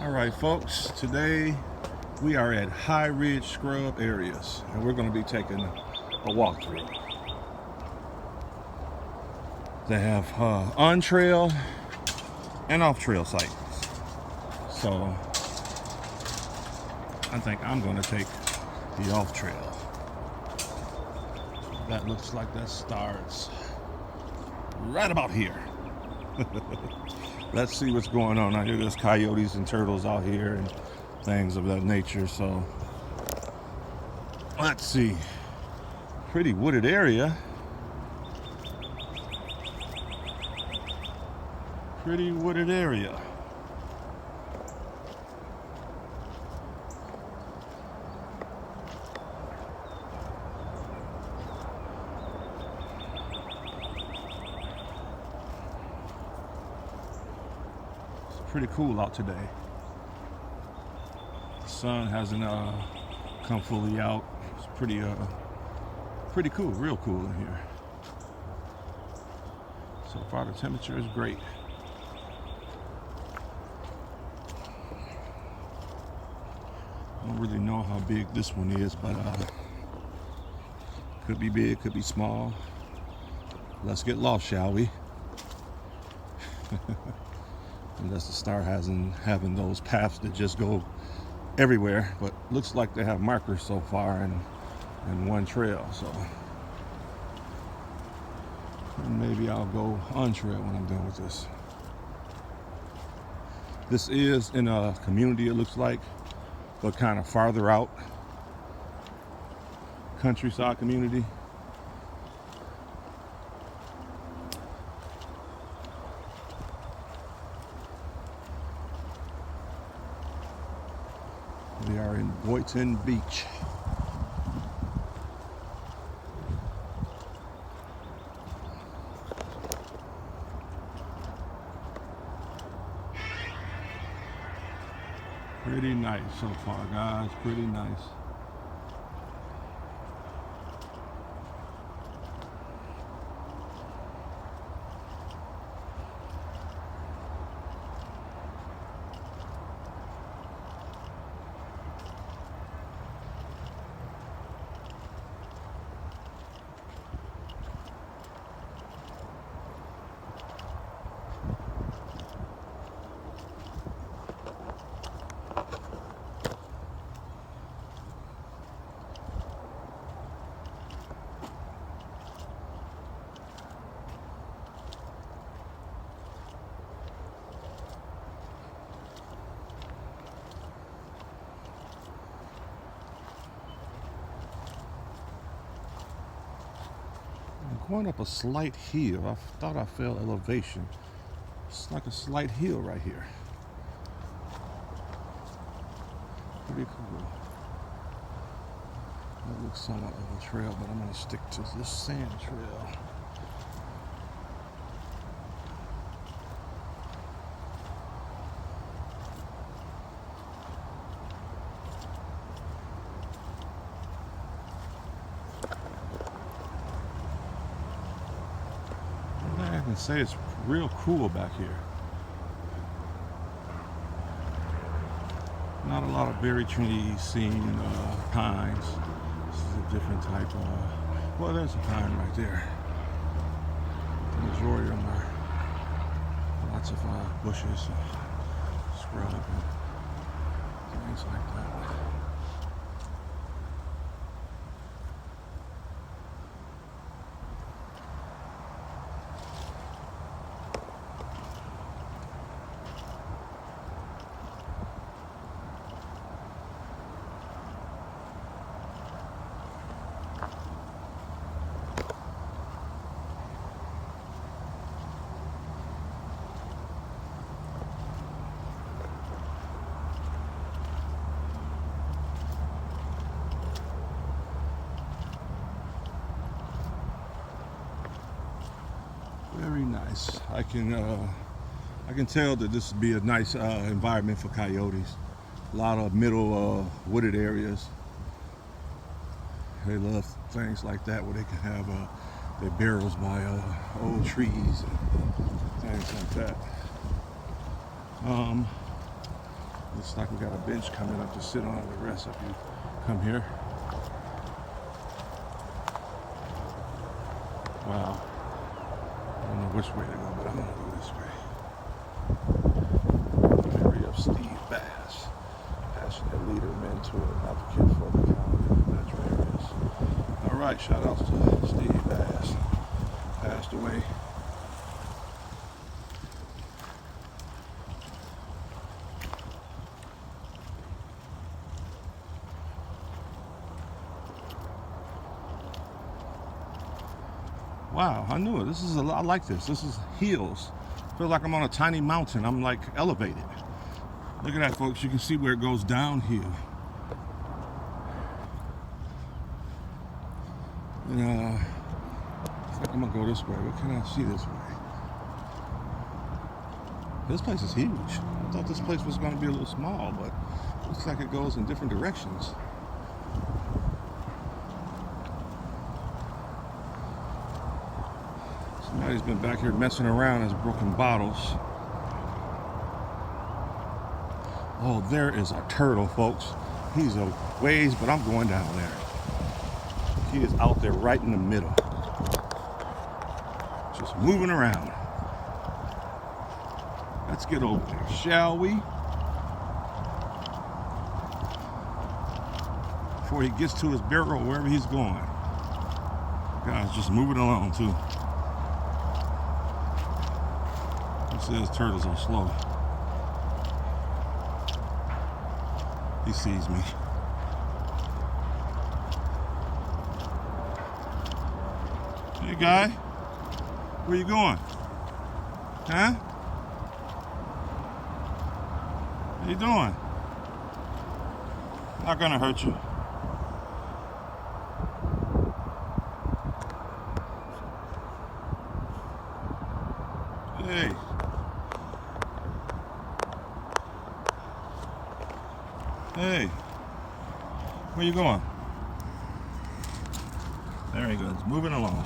All right, folks, today we are at High Ridge Scrub areas, and we're going to be taking a walk through. They have on-trail and off-trail sites. So I think I'm going to take the off-trail. That looks like that starts right about here. Let's see what's going on out here. There's coyotes and turtles out here and things of that nature. So let's see. Pretty wooded area. Pretty wooded area. Pretty cool out today. The sun hasn't come fully out. It's pretty cool, real cool in here. So far the temperature is great. I don't really know how big this one is, but could be big, could be small. Let's get lost, shall we? Unless the star having those paths that just go everywhere, but looks like they have markers so far in one trail. So maybe I'll go on trail when I'm done with this. This is in a community, it looks like, but kind of farther out, countryside community. We are in Boynton Beach. Pretty nice so far, guys. Pretty nice. Going up a slight hill. I thought I felt elevation. It's like a slight hill right here. Pretty cool. That looks somewhat of a trail, but I'm going to stick to this sand trail. I can say it's real cool back here. Not a lot of berry trees seen, pines. This is a different type of, well, there's a pine right there. The majority of them are lots of bushes and scrub and things like that. Very nice. I can tell that this would be a nice environment for coyotes. A lot of middle wooded areas. They love things like that where they can have their barrels by old trees and things like that. Looks like we got a bench coming up to sit on the rest if you come here. Wow. I don't know which way to go, but I'm gonna go this way. Mary of Steve Bass, passionate leader, mentor, advocate for the county of metro areas. All right, shout out to Steve Bass, passed away. Wow, I knew it. This is a lot like this. This is hills. I feel like I'm on a tiny mountain. I'm like elevated. Look at that, folks. You can see where it goes downhill. And I think I'm gonna go this way. What can I see this way? This place is huge. I thought this place was gonna be a little small, but it looks like it goes in different directions. Somebody's been back here messing around as broken bottles. Oh, there is a turtle, folks. He's a ways, but I'm going down there. He is out there right in the middle. Just moving around. Let's get over there, shall we? Before he gets to his barrel, wherever he's going. Guy's just moving along, too. Says turtles are slow. He sees me. Hey guy, where you going? Huh? What you doing? Not gonna hurt you. Hey. Hey, where you going? There he goes, moving along.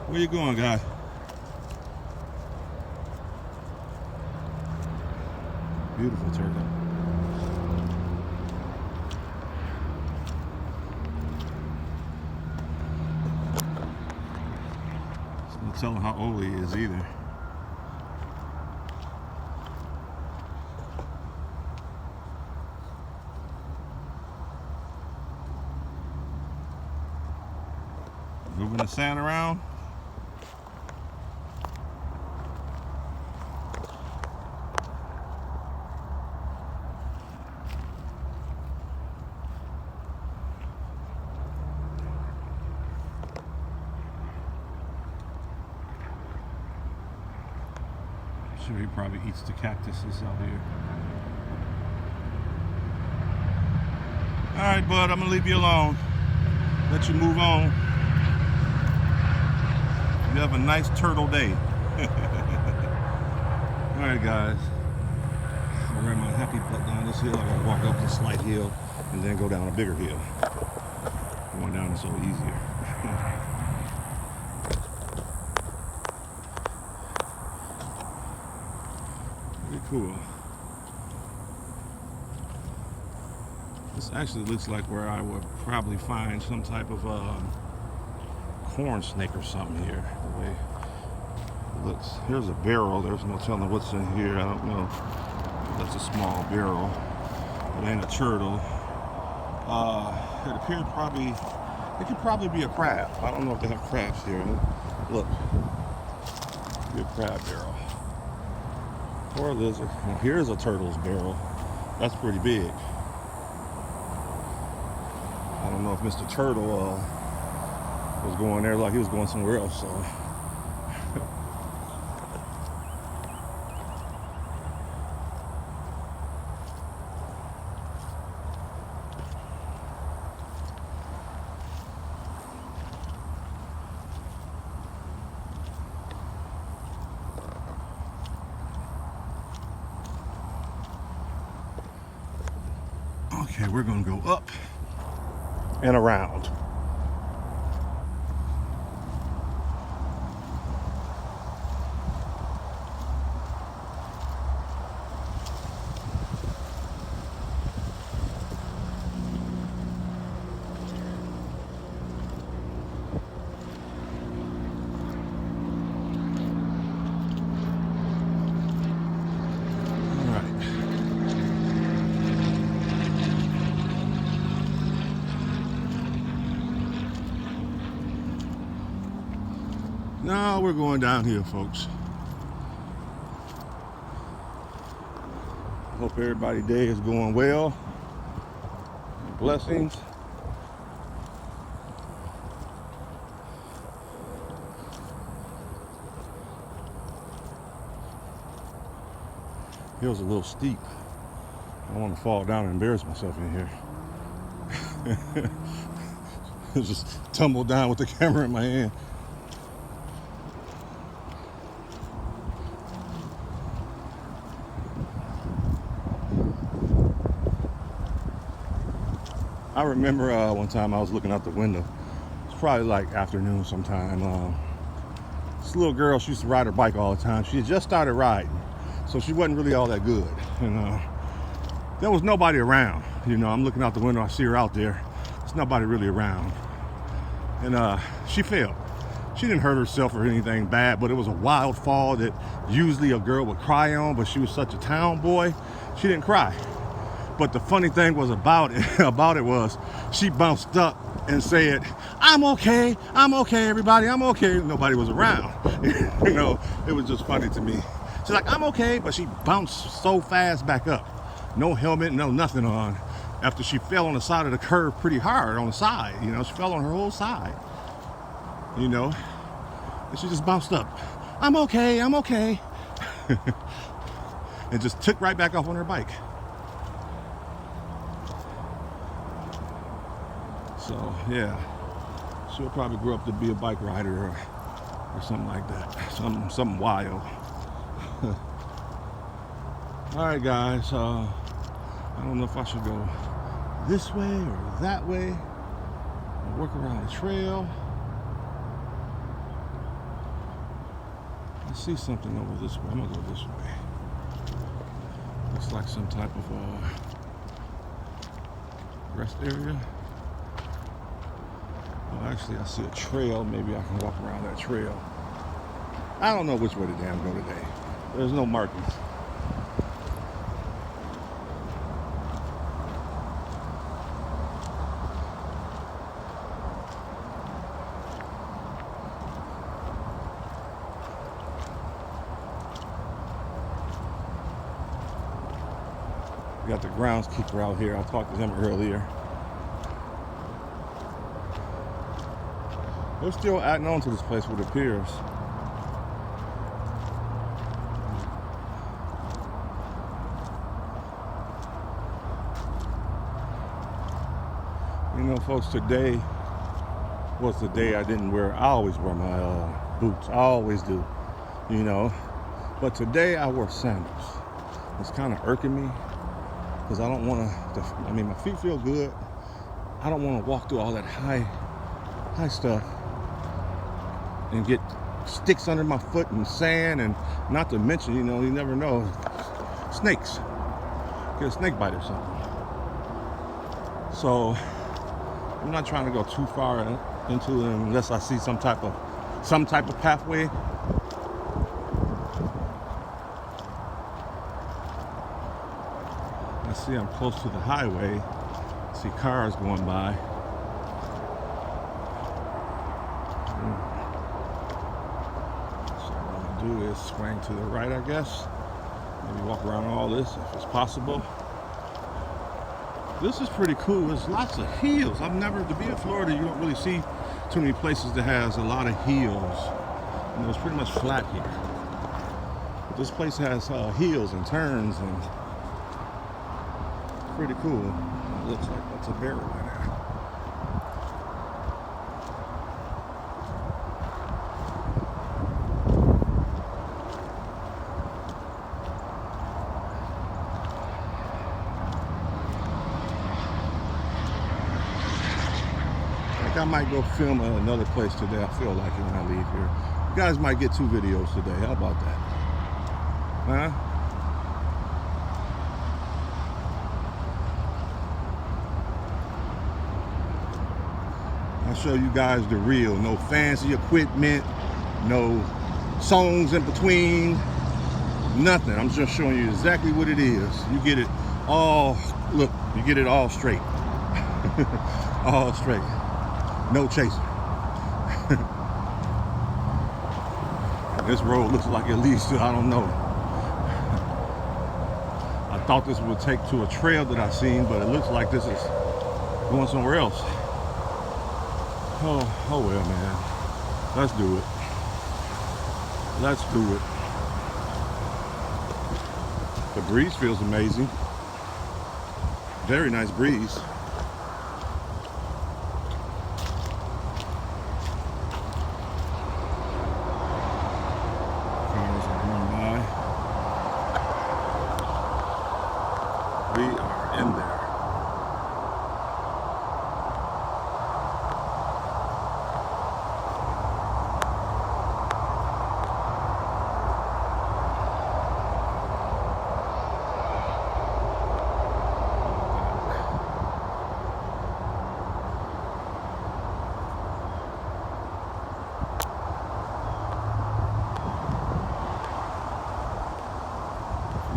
Where you going, guy? Beautiful turtle. Don't tell him how old he is either. Moving the sand around. Sure, he probably eats the cactuses out here. All right, bud, I'm gonna leave you alone. Let you move on. You have a nice turtle day. All right, guys. I'll wear my happy butt down this hill. I gotta walk up this slight hill and then go down a bigger hill. Going down is so easier. Pretty cool. This actually looks like where I would probably find some type of corn snake or something here. The way it looks. Here's a barrel. There's no telling what's in here. I don't know. That's a small barrel. It ain't a turtle. It appears probably. It could probably be a crab. I don't know if they have crabs here. Look. Be a crab barrel. Or a lizard. Now here's a turtle's barrel. That's pretty big. I don't know if Mr. Turtle was going there like he was going somewhere else. So. Okay, we're gonna go up and around. Now we're going downhill, folks. Hope everybody's day is going well. Blessings. Hill's a little steep. I don't want to fall down and embarrass myself in here. Just tumble down with the camera in my hand. I remember one time I was looking out the window. It's probably like afternoon sometime. This little girl, she used to ride her bike all the time. She had just started riding, so she wasn't really all that good. And there was nobody around. You know, I'm looking out the window, I see her out there. There's nobody really around. And she fell. She didn't hurt herself or anything bad, but it was a wild fall that usually a girl would cry on, but she was such a town boy, she didn't cry. But the funny thing was about it was she bounced up and said, I'm okay, everybody, I'm okay. Nobody was around. You know, it was just funny to me. She's like, I'm okay, but she bounced so fast back up. No helmet, no nothing on. After she fell on the side of the curve pretty hard on the side, you know, she fell on her whole side. You know, and she just bounced up. I'm okay. And just took right back off on her bike. So yeah, she'll probably grow up to be a bike rider or something like that. Something wild. All right, guys. I don't know if I should go this way or that way. I'll work around the trail. I see something over this way. I'm gonna go this way. Looks like some type of rest area. Well, actually, I see a trail. Maybe I can walk around that trail. I don't know which way to damn go today. There's no markings. We got the groundskeeper out here. I talked to him earlier. They're still adding on to this place, what it appears. You know, folks, today was the day I didn't wear. I always wear my boots. I always do, you know. But today I wore sandals. It's kind of irking me because I don't want to. I mean, my feet feel good. I don't want to walk through all that high stuff and get sticks under my foot and sand, and not to mention, you know, you never know, snakes. Get a snake bite or something. So I'm not trying to go too far into it unless I see some type of pathway. I see I'm close to the highway. I see cars going by. Do is swing to the right, I guess. Maybe walk around all this if it's possible. This is pretty cool. There's lots of hills. To be in Florida, you don't really see too many places that has a lot of hills. You know, it's pretty much flat here. But this place has hills and turns, and pretty cool. It looks like that's a barrel in there. I might go film another place today. I feel like it when I leave here. You guys might get 2 videos today. How about that? Huh? I'll show you guys the real. No fancy equipment, no songs in between, nothing. I'm just showing you exactly what it is. You get it all, look, you get it all straight. All straight. No chaser. This road looks like it leads to, I don't know. I thought this would take to a trail that I've seen, but it looks like this is going somewhere else. Oh well, man. Let's do it. Let's do it. The breeze feels amazing. Very nice breeze. Cars are going by. We are in there.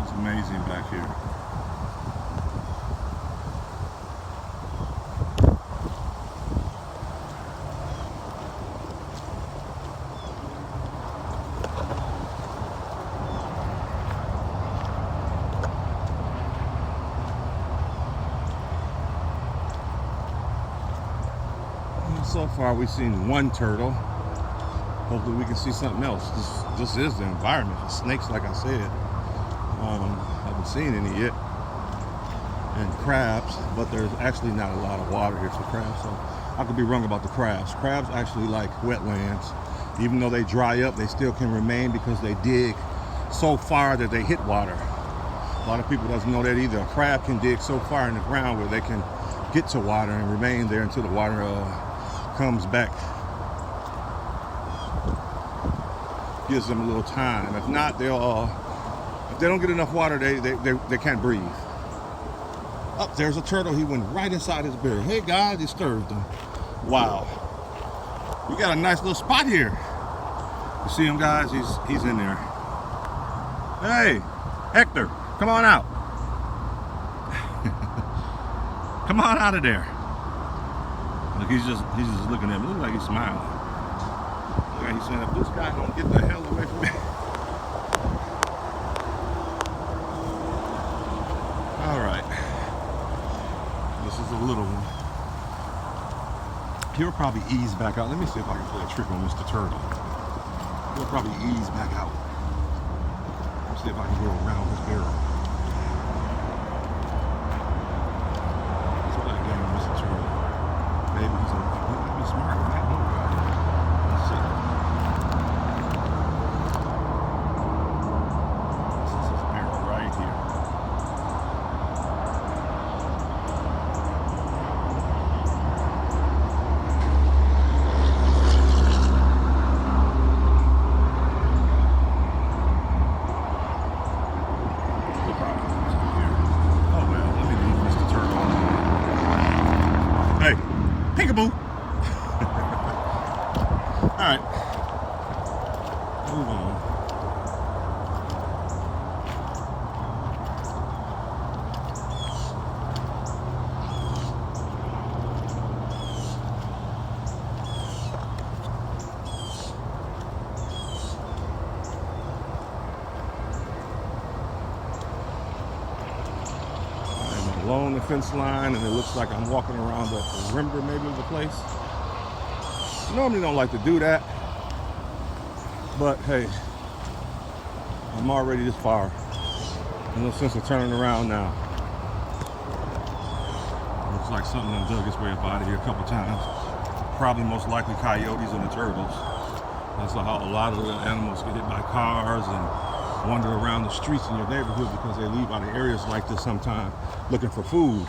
It's amazing back here. So far we've seen one turtle. Hopefully we can see something else. This is the environment for snakes, like I said. Haven't seen any yet. And crabs, but there's actually not a lot of water here for crabs, so I could be wrong about the crabs. Crabs actually like wetlands. Even though they dry up, they still can remain because they dig so far that they hit water. A lot of people doesn't know that either. A crab can dig so far in the ground where they can get to water and remain there until the water comes back. Gives them a little time. If not, they'll if they don't get enough water, they can't breathe. Up there's a turtle. He went right inside his berry. Hey God, disturbed him. Wow. We got a nice little spot here. You see him, guys? He's in there. Hey, Hector, come on out. Come on out of there. Look, he's just looking at me. Looks like he's smiling. Look like he's saying, if this guy don't get the hell away from me. All right. This is a little one. He'll probably ease back out. Let me see if I can play a trick on Mr. Turtle. He'll probably ease back out. Let's see if I can go around his barrel. Let's play a game with Mr. Turtle. Maybe he might be smart with that little guy. Let's see. This is his barrel right here. Peekaboo. All right. Move on. Along the fence line, and it looks like I'm walking around the perimeter maybe of the place. I normally don't like to do that, but hey, I'm already this far. No sense of turning around now. Looks like something done dug its way up out of here a couple times. Probably most likely coyotes and the turtles. That's how a lot of the animals get hit by cars and wander around the streets in your neighborhood because they leave out of areas like this sometimes looking for food.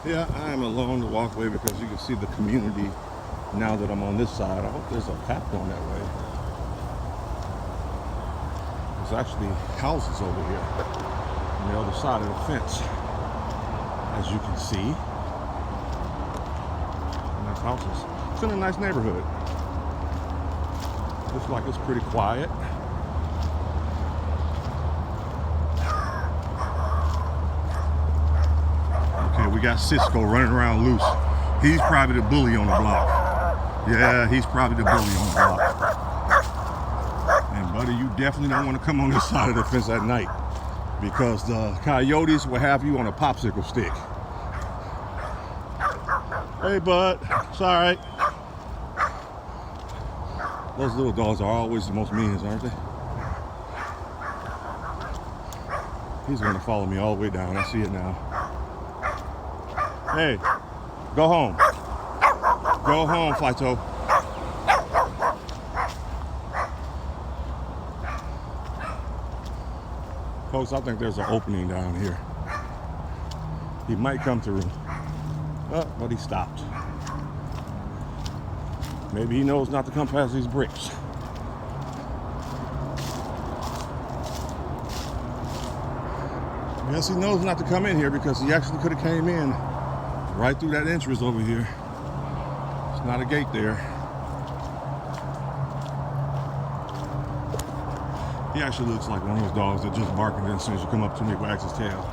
Yeah, I am along the walkway because you can see the community now that I'm on this side. I hope there's a path going that way. There's actually houses over here on the other side of the fence. as you can see. Nice houses. It's in a nice neighborhood. Looks like it's pretty quiet. Okay, we got Cisco running around loose. He's probably the bully on the block. Yeah, he's probably the bully on the block. And buddy, you definitely don't want to come on this side of the fence at night, because the coyotes will have you on a popsicle stick. Hey bud, it's all right. Those little dogs are always the most meanest, aren't they? He's gonna follow me all the way down. I see it now. Hey, go home. Go home, Flyto. Folks, I think there's an opening down here. He might come through. Oh, but he stopped. Maybe he knows not to come past these bricks. Yes, he knows not to come in here, because he actually could have came in right through that entrance over here. It's not a gate there. He actually looks like one of those dogs that just barking as soon as you come up to me, wags his tail.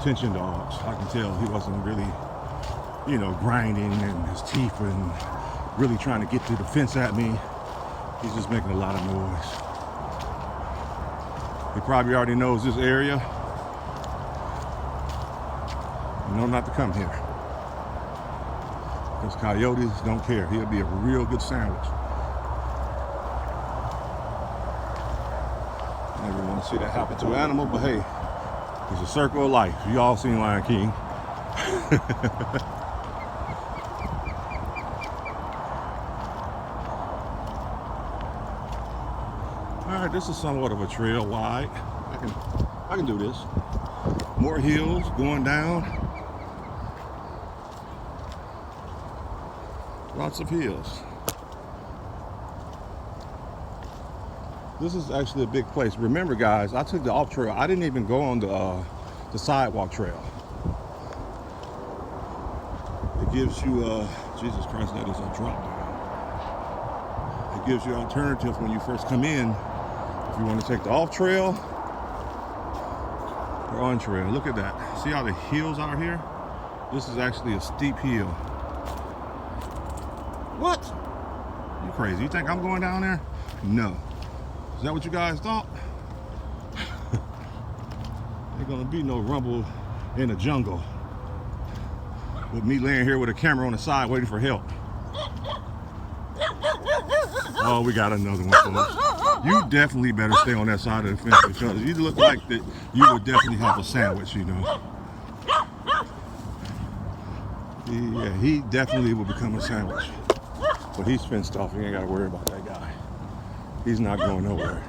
Attention dogs. I can tell he wasn't really, you know, grinding and his teeth and really trying to get through the fence at me. He's just making a lot of noise. He probably already knows this area. You know not to come here, because coyotes don't care. He'll be a real good sandwich. Never want to see that happen to an animal, but hey, it's a circle of life. You all seen Lion King. All right, this is somewhat of a trail wide. I can do this. More hills going down. Lots of hills. This is actually a big place. Remember, guys, I took the off trail. I didn't even go on the sidewalk trail. It gives you, Jesus Christ, that is a drop down. It gives you alternatives when you first come in, if you want to take the off trail or on trail. Look at that. See how the hills are here? This is actually a steep hill. What? You crazy? You think I'm going down there? No. Is that what you guys thought? Ain't gonna be no rumble in the jungle with me laying here with a camera on the side waiting for help. Oh, we got another one, folks. You definitely better stay on that side of the fence, because you look like that you would definitely have a sandwich, you know. Yeah, he definitely will become a sandwich. But he's fenced off. You ain't got to worry about that guy. He's not going nowhere.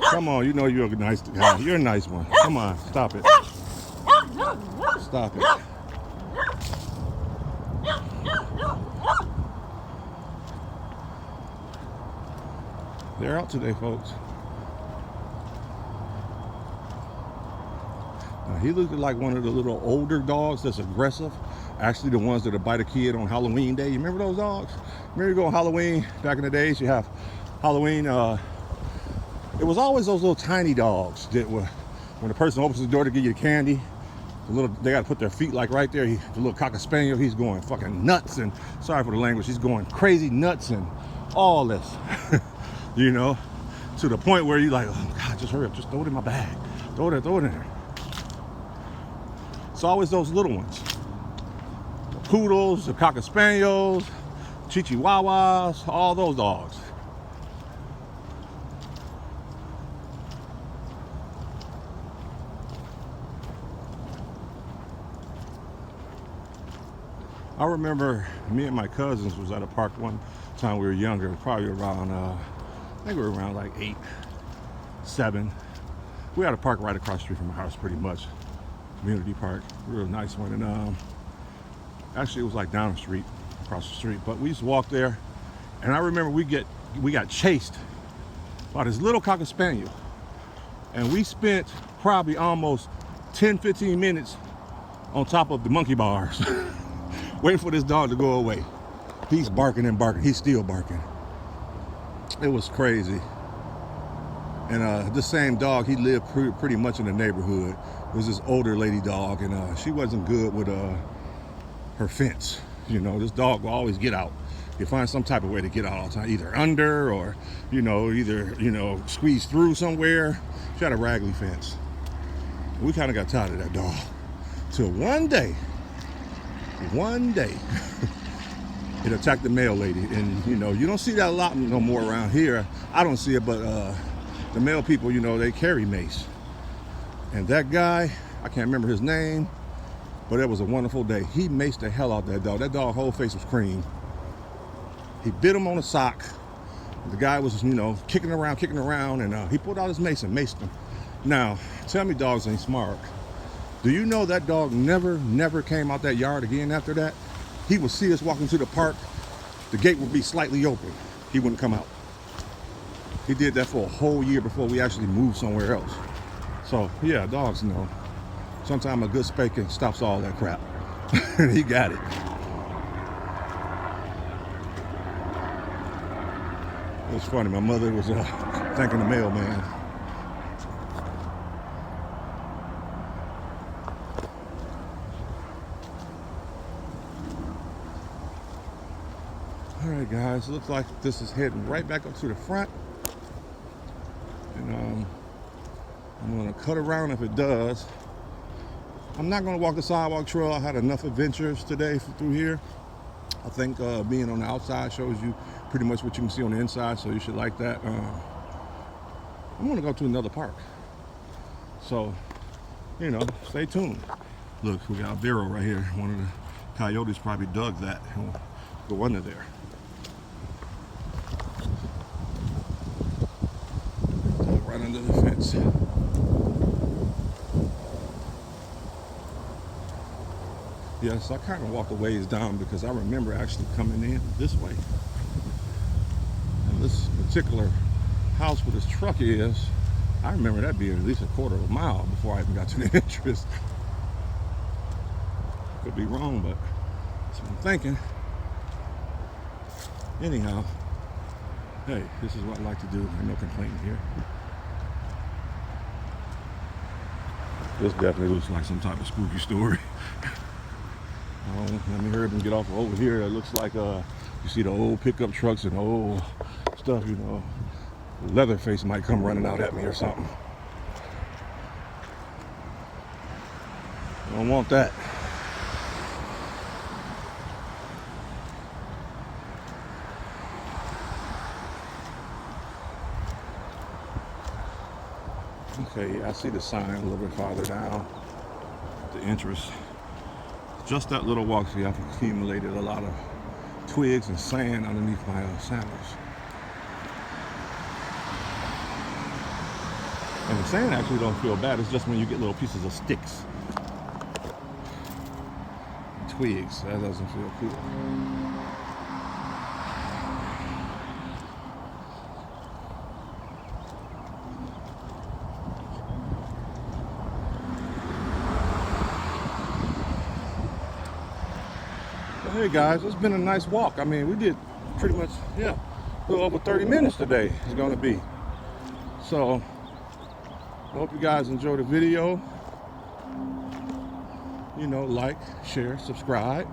Come on, you know you're a nice guy. You're a nice one. Come on, stop it. Stop it. They're out today, folks. Now, he looked like one of the little older dogs that's aggressive. Actually, the ones that bite a kid on Halloween day. You remember those dogs? Remember you go on Halloween back in the days? You have Halloween. It was always those little tiny dogs that were, when the person opens the door to give you the candy, they got to put their feet like right there. The little cocker spaniel, he's going fucking nuts, and sorry for the language, he's going crazy nuts and all this, you know, to the point where you're like, oh God, just hurry up, just throw it in my bag, throw it in there. It's always those little ones. Poodles, the cocker spaniels, chihuahuas, all those dogs. I remember me and my cousins was at a park one time we were younger, probably around, I think we were around like 8, 7. We had a park right across the street from our house pretty much. Community park, real nice one. And actually it was like down the street, across the street. But we used to walk there, and I remember we got chased by this little cocker spaniel. And we spent probably almost 10-15 minutes on top of the monkey bars waiting for this dog to go away. He's barking and barking. He's still barking. It was crazy. And this same dog, he lived pretty much in the neighborhood. It was this older lady dog, and she wasn't good with her fence. You know, this dog will always get out. You find some type of way to get out all the time, either under or, squeeze through somewhere. She had a raggedy fence. We kind of got tired of that dog. Till one day, it attacked the male lady. And, you don't see that a lot no more around here. I don't see it, but the male people, they carry mace. And that guy, I can't remember his name, but it was a wonderful day. He maced the hell out that dog. That dog's whole face was cream. He bit him on the sock. The guy was, kicking around, and he pulled out his mace and maced him. Now, tell me dogs ain't smart. Do you know that dog never came out that yard again after that? He would see us walking to the park. The gate would be slightly open. He wouldn't come out. He did that for a whole year before we actually moved somewhere else. So, yeah, dogs, sometimes a good spanking stops all that crap. And he got it. It was funny. My mother was thanking the mailman. All right, guys. Looks like this is heading right back up to the front. And I'm going to cut around if it does. I'm not going to walk the sidewalk trail. I had enough adventures today through here. I think being on the outside shows you pretty much what you can see on the inside, so you should like that. I'm going to go to another park. So, stay tuned. Look, we got a barrel right here. One of the coyotes probably dug that and go under there. Dug right under the fence. Yes, I kind of walked a ways down because I remember actually coming in this way. And this particular house where this truck is, I remember that being at least a quarter of a mile before I even got to the entrance. Could be wrong, but that's what I'm thinking. Anyhow, hey, this is what I like to do. Ain't no complaining here. This definitely looks like some type of spooky story. Let me hurry up and get off over here. It looks like you see the old pickup trucks and old stuff, Leatherface might come running out at me or something. I don't want that. Okay, I see the sign a little bit farther down at the entrance. Just that little walk, see, I've accumulated a lot of twigs and sand underneath my sandals. And the sand actually don't feel bad. It's just when you get little pieces of sticks, twigs, that doesn't feel cool. Hey guys, it's been a nice walk. I mean, we did pretty much, a little over 30 minutes today is going to be. So, I hope you guys enjoyed the video. Like, share, subscribe.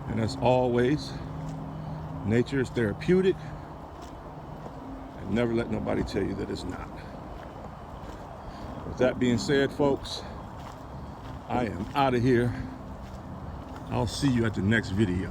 And as always, nature is therapeutic. And never let nobody tell you that it's not. With that being said, folks, I am out of here. I'll see you at the next video.